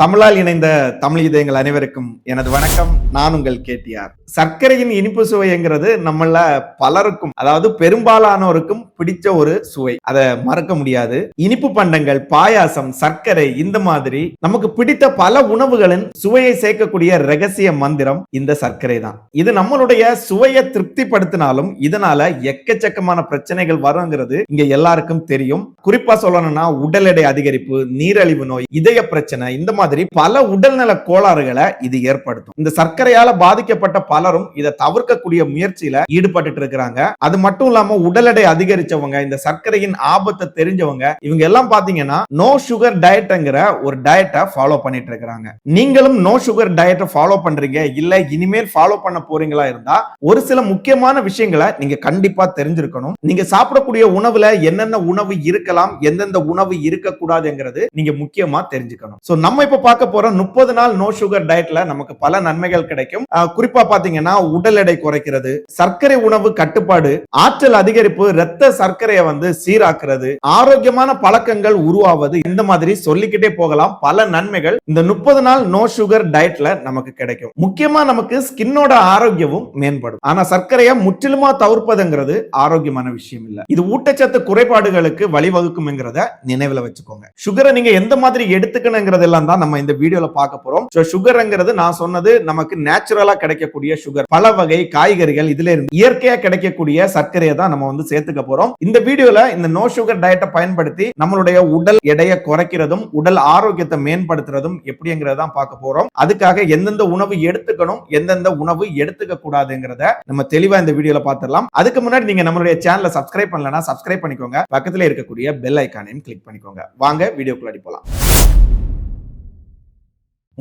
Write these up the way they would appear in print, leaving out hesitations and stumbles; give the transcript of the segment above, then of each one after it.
தமிழால் இணைந்த தமிழ் இதயங்கள் அனைவருக்கும் எனது வணக்கம். நான் உங்கள் கேடிஆர். சர்க்கரையின் இனிப்பு சுவைங்கிறது நம்மள பலருக்கும், அதாவது பெரும்பாலானோருக்கும் பிடிச்ச ஒரு சுவை. அதை மறக்க முடியாது. இனிப்பு பண்டங்கள், பாயாசம், சர்க்கரை, இந்த மாதிரி நமக்கு பிடித்த பல உணவுகளின் சுவையை சேர்க்கக்கூடிய ரகசிய மந்திரம் இந்த சர்க்கரை தான். இது நம்மளுடைய சுவையை திருப்திப்படுத்தினாலும் இதனால எக்கச்சக்கமான பிரச்சனைகள் வருங்கிறது இங்க எல்லாருக்கும் தெரியும். குறிப்பா சொல்லணும்னா உடல் எடை அதிகரிப்பு, நீரிழிவு நோய், இதய பிரச்சனை, இந்த மாதிரி பல உடல்நல கோளாறுகளை இது ஏற்படுத்தும். இந்த சர்க்கரையால பாதிக்கப்பட்ட பலரும் இதை தவிர்க்கக்கூடிய முயற்சியில ஈடுபட்டு இருக்கிறாங்க. அது மட்டும் இல்லாம உடல் எடை அதிகரிச்சவங்க, இந்த சர்க்கரையின் ஆபத்தை தெரிஞ்சவங்க, இவங்க எல்லாம் பாத்தீங்கன்னா நோ சுகர் டயட்ங்கிற ஒரு டயட்டை ஃபாலோ பண்ணிட்டு இருக்காங்க. நீங்களும் நோ சுகர் டயட்டை ஃபாலோ பண்றீங்க, இல்ல இனிமேல் ஃபாலோ பண்ண போறீங்களா இருந்தா ஒரு சில முக்கியமான விஷயங்களை நீங்க கண்டிப்பா தெரிஞ்சிருக்கணும். நீங்க சாப்பிடக்கூடிய உணவுல என்னென்ன உணவு இருக்கலாம், எந்தெந்த உணவு இருக்கக்கூடாதுங்கிறது நீங்க முக்கியமா தெரிஞ்சுக்கணும். சோ நம்ம இப்ப பார்க்க போற 30 நாள் நோ சுகர் டயட்ல நமக்கு பல நன்மைகள் கிடைக்கும். குறிப்பா பாத்தீங்கன்னா உடல் எடை குறைக்கிறது, சர்க்கரை உணவு கட்டுப்பாடு, ஆற்றல் அதிகரிப்பு, இரத்த சர்க்கரையை சீராக்குறது, ஆரோக்கியமான பழக்கங்கள் உருவாவது, இந்த மாதிரி சொல்லிக்கிட்டே போகலாம். பல நன்மைகள் இந்த 30 நாள் நோ சுகர் டயட்ல நமக்கு கிடைக்கும். முக்கியமா நமக்கு ஸ்கின்னோட ஆரோக்கியமும் மேம்படும். ஆனா சர்க்கரையை முற்றிலுமா தவிர்ப்பதுங்கிறது ஆரோக்கியமான விஷயம் இல்ல. இது ஊட்டச்சத்து குறைபாடுகளுக்கு வழிவகுக்கும்ங்கிறத நினைவுல வச்சுக்கோங்க. சுகரை நீங்க எந்த மாதிரி எடுத்துக்கணுங்கிறதெல்லாம் தான் நம்ம இந்த வீடியோல பார்க்க போறோம். சுகர்ங்கிறது நான் சொன்னது நமக்கு நேச்சுரலா கிடைக்கக்கூடிய சுகர், பல வகை காய்கறிகள், இதுல இருந்து இயற்கையா கிடைக்கக்கூடிய சர்க்கரையை தான் நம்ம சேர்த்துக்க போறோம். இந்த வீடியோல இந்த நோ சுகர் டயட்டை பயன்படுத்தி நம்மளுடைய உடல் எடையை குறைக்கிறதும் உடல் ஆரோக்கியத்தை மேம்படுத்துறதும் எப்படிங்கிறத பார்க்க போறோம். அதுக்காக எந்தெந்த உணவு எடுத்துக்கணும், எந்தெந்த உணவு எடுத்துக்க கூடாதுங்கிறத நம்ம தெளிவா இந்த வீடியோல பார்த்துடலாம். அதுக்கு முன்னாடி நீங்க நம்மளுடைய சேனலை சப்ஸ்கிரைப் பண்ணலனா சப்ஸ்கிரைப் பண்ணிக்கோங்க. பக்கத்துல இருக்கக்கூடிய பெல் ஐகானையும் கிளிக் பண்ணிக்கோங்க. வாங்க வீடியோக்குள்ள போலாம்.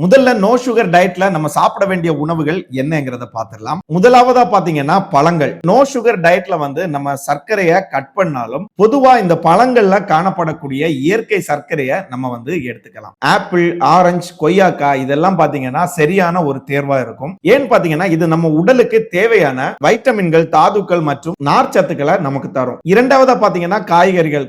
முதல்ல நோ சுகர் டயட்ல நம்ம சாப்பிட வேண்டிய உணவுகள் என்னங்கிறத பார்த்துடலாம். முதலாவதா பாத்தீங்கன்னா பழங்கள். நோ சுகர் டயட்ல நம்ம சர்க்கரையை கட் பண்ணாலும் பொதுவா இந்த பழங்கள்ல காணப்படக்கூடிய இயற்கை சர்க்கரையை நம்ம எடுத்துக்கலாம். ஆப்பிள், ஆரஞ்சு, கொய்யாக்காய் இதெல்லாம் பாத்தீங்கன்னா சரியான ஒரு தேர்வா இருக்கும். ஏன்னு பாத்தீங்கன்னா இது நம்ம உடலுக்கு தேவையான வைட்டமின்கள், தாதுக்கள் மற்றும் நார்ச்சத்துக்களை நமக்கு தரும். இரண்டாவதா பாத்தீங்கன்னா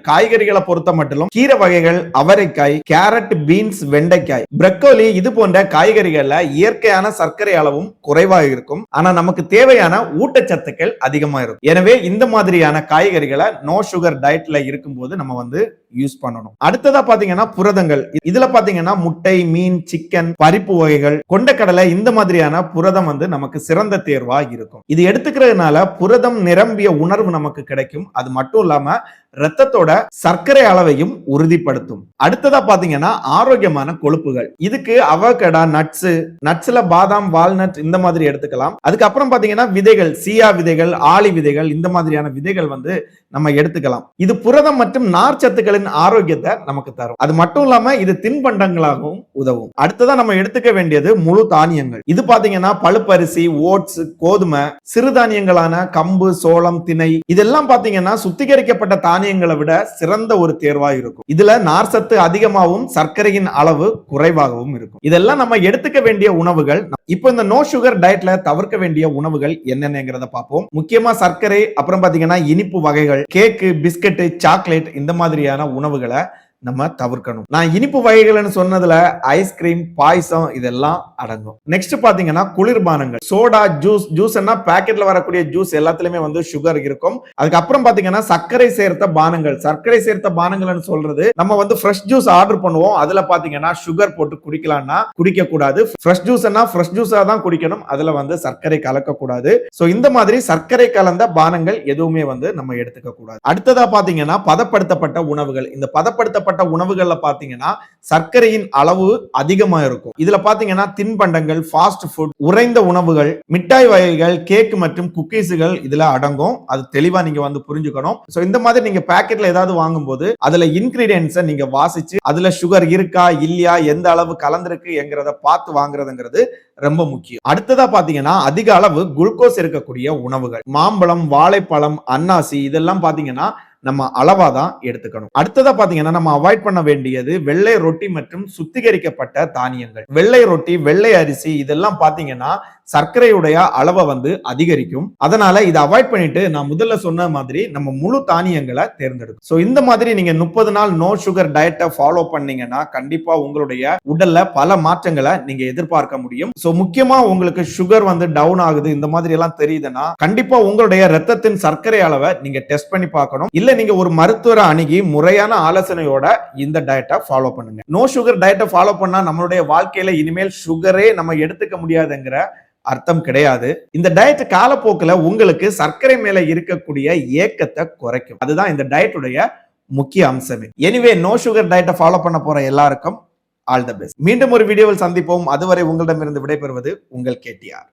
காய்கறிகளை பொறுத்த மட்டும் கீரை வகைகள், அவரைக்காய், கேரட், பீன்ஸ், வெண்டைக்காய், பிரக்கோலி, இது போன்ற காய்கறிகள்ல இயற்கையான சர்க்கரை அளவும் குறைவாக இருக்கும். ஆனா நமக்கு தேவையான ஊட்டச்சத்துக்கள் அதிகமா இருக்கும். எனவே இந்த மாதிரியான காய்கறிகளை நோ சுகர் டயட்ல இருக்கும்போது நம்ம யூஸ் பண்ணணும். அடுத்ததா பாத்தீங்கன்னா புரதங்கள். இதுல பாத்தீங்கன்னா முட்டை, மீன், சிக்கன், பருப்பு வகைகள், கொண்டக்கடலை, இந்த மாதிரியான புரதம் நமக்கு சிறந்த தேர்வா இருக்கும். இது எடுத்துக்கிறதுனால புரதம் நிரம்பிய உணர்வு நமக்கு கிடைக்கும். அது மட்டும் இல்லாம ரத்தத்தோட சர்க்கரை அளவையும் உறுதிப்படுத்தும். அடுத்ததா பாத்தீங்கன்னா ஆரோக்கியமான கொழுப்புகள். இதுக்கு அவகடா, நட்ஸ்ல பாதாம், வால்நட், இந்த மாதிரி எடுத்துக்கலாம். அதுக்கப்புறம் பாத்தீங்கன்னா விதைகள், சியா விதைகள், ஆளி விதைகள், இந்த மாதிரியான விதைகள் நம்ம எடுத்துக்கலாம். இது புரதம் மற்றும் நார்ச்சத்துக்களின் ஆரோக்கியத்தை நமக்கு தரும். அது மட்டும் இல்லாம இது தின்பண்டங்களாகவும் உதவும். அடுத்ததா நம்ம எடுத்துக்க வேண்டியது முழு தானியங்கள். இது பாத்தீங்கன்னா பழுப்பரிசி, ஓட்ஸ், கோதுமை, சிறுதானியங்களான கம்பு, சோளம், திணை, இதெல்லாம் பாத்தீங்கன்னா சுத்திகரிக்கப்பட்ட தானியங்களை விட சிறந்த ஒரு தேர்வா இருக்கும். இதுல நார்ச்சத்து அதிகமாகவும் சர்க்கரையின் அளவு குறைவாகவும் இருக்கும். இதெல்லாம் நம்ம எடுத்துக்க வேண்டிய உணவுகள். இப்போ இந்த நோ சுகர் டயட்ல தவிர்க்க வேண்டிய உணவுகள் என்னென்னங்கிறத பார்ப்போம். முக்கியமா சர்க்கரை, அப்புறம் பாத்தீங்கன்னா இனிப்பு வகைகள், கேக்கு, பிஸ்கட், சாக்லேட், இந்த மாதிரியான உணவுகளை நம்ம தவிர்க்கணும். நான் இனிப்பு வகைகள்னு சொன்னதுல ஐஸ்கிரீம், பாயசம் இதெல்லாம் அடங்கும். நெக்ஸ்ட் பாத்தீங்கன்னா குளிர்பானங்கள், சோடா, ஜூஸ் பாக்கெட்ல வரக்கூடிய ஜூஸ் எல்லாத்துலயுமே சுகர் இருக்கும். அதுக்கப்புறம் பாத்தீங்கன்னா சர்க்கரை சேர்த்த பானங்கள்னு சொல்றது நம்ம ஃப்ரெஷ் ஜூஸ் ஆர்டர் பண்ணுவோம். அதுல பாத்தீங்கன்னா சுகர் போட்டு குடிக்கலாம்னா குடிக்க கூடாது. ஃப்ரெஷ் ஜூஸா தான் குடிக்கணும். அதுல சர்க்கரை கலக்க கூடாது. சோ இந்த மாதிரி சர்க்கரை கலந்த பானங்கள் எதுவுமே நம்ம எடுத்துக்க கூடாது. அடுத்ததா பாத்தீங்கன்னா பதப்படுத்தப்பட்ட உணவுகள். இந்த பதப்படுத்தப்பட்ட உணவுகள்ல பாத்தீங்கன்னா சர்க்கரையின் அளவு அதிகமா இருக்கும். இதுல பாத்தீங்கன்னா தின்பண்டங்கள், ஃபாஸ்ட் ஃபுட், உறைந்த உணவுகள், மிட்டாய் வகைகள், கேக் மற்றும் குக்கீஸ்கள் இதுல அடங்கும். அது தெளிவா நீங்க புரிஞ்சுக்கணும். சோ இந்த மாதிரி நீங்க பாக்கெட்ல ஏதாவது வாங்கும்போது அதுல இன்கிரிடியன்ட்ஸை நீங்க வாசிச்சு அதுல சுகர் இருக்கா இல்லையா, எந்த அளவு கலந்திருக்குங்கிறத பார்த்து வாங்குறதுங்கிறது ரொம்ப முக்கியம். அடுத்ததா பாத்தீங்கன்னா அதிக அளவு குளுக்கோஸ் இருக்கக்கூடிய உணவுகள். மாம்பழம், வாழைப்பழம், அன்னாசி இதெல்லாம் பாத்தீங்கன்னா நம்ம அளவா தான் எடுத்துக்கணும். அடுத்ததா பாத்தீங்கன்னா நம்ம அவாய்ட் பண்ண வேண்டியது வெள்ளை ரொட்டி மற்றும் சுத்திகரிக்கப்பட்ட தானியங்கள். வெள்ளை ரொட்டி, வெள்ளை அரிசி இதெல்லாம் பாத்தீங்கன்னா சர்க்கரையுடைய அளவை வந்து அதிகரிக்கும். அதனால இதை அவாய்ட் பண்ணிட்டு நான் முதல்ல சொன்ன மாதிரி நம்ம முழு தானியங்களை தேர்ந்தெடுக்கும். சோ இந்த மாதிரி நீங்க 30 நாள் நோ சுகர் டயட்டை ஃபாலோ பண்ணீங்கன்னா கண்டிப்பா உங்களுடைய உடல்ல பல மாற்றங்களை நீங்க எதிர்பார்க்க முடியும். சோ முக்கியமா உங்களுக்கு சுகர் வந்து டவுன் ஆகுது இந்த மாதிரி எல்லாம் தெரியுதுன்னா கண்டிப்பா உங்களுடைய ரத்தத்தின் சர்க்கரை அளவை நீங்க டெஸ்ட் பண்ணி பார்க்கணும். இல்ல நீங்க ஒரு மருத்துவரை அணுகி முறையான ஆலோசனையோட இந்த டயட்டை ஃபாலோ பண்ணுங்க. நோ சுகர் டயட்டை ஃபாலோ பண்ணா நம்மளுடைய வாழ்க்கையில இனிமேல் சுகரே நம்ம எடுத்துக்க முடியாதுங்கிற அர்த்தம் கிடையாது. இந்த டயட் காலப்போக்கில் உங்களுக்கு சர்க்கரை மேல இருக்கக்கூடிய ஏக்கத்தை குறைக்கும். அதுதான் இந்த டயட்டுடைய முக்கிய அம்சமே. எனிவே நோ சுகர் டயட்டை ஃபாலோ பண்ண போற எல்லாருக்கும் ஆல் தி பெஸ்ட். மீண்டும் ஒரு வீடியோவில் சந்திப்போம். அதுவரை உங்களிடமிருந்து விடைபெறுவது உங்கள் கேடிஆர்.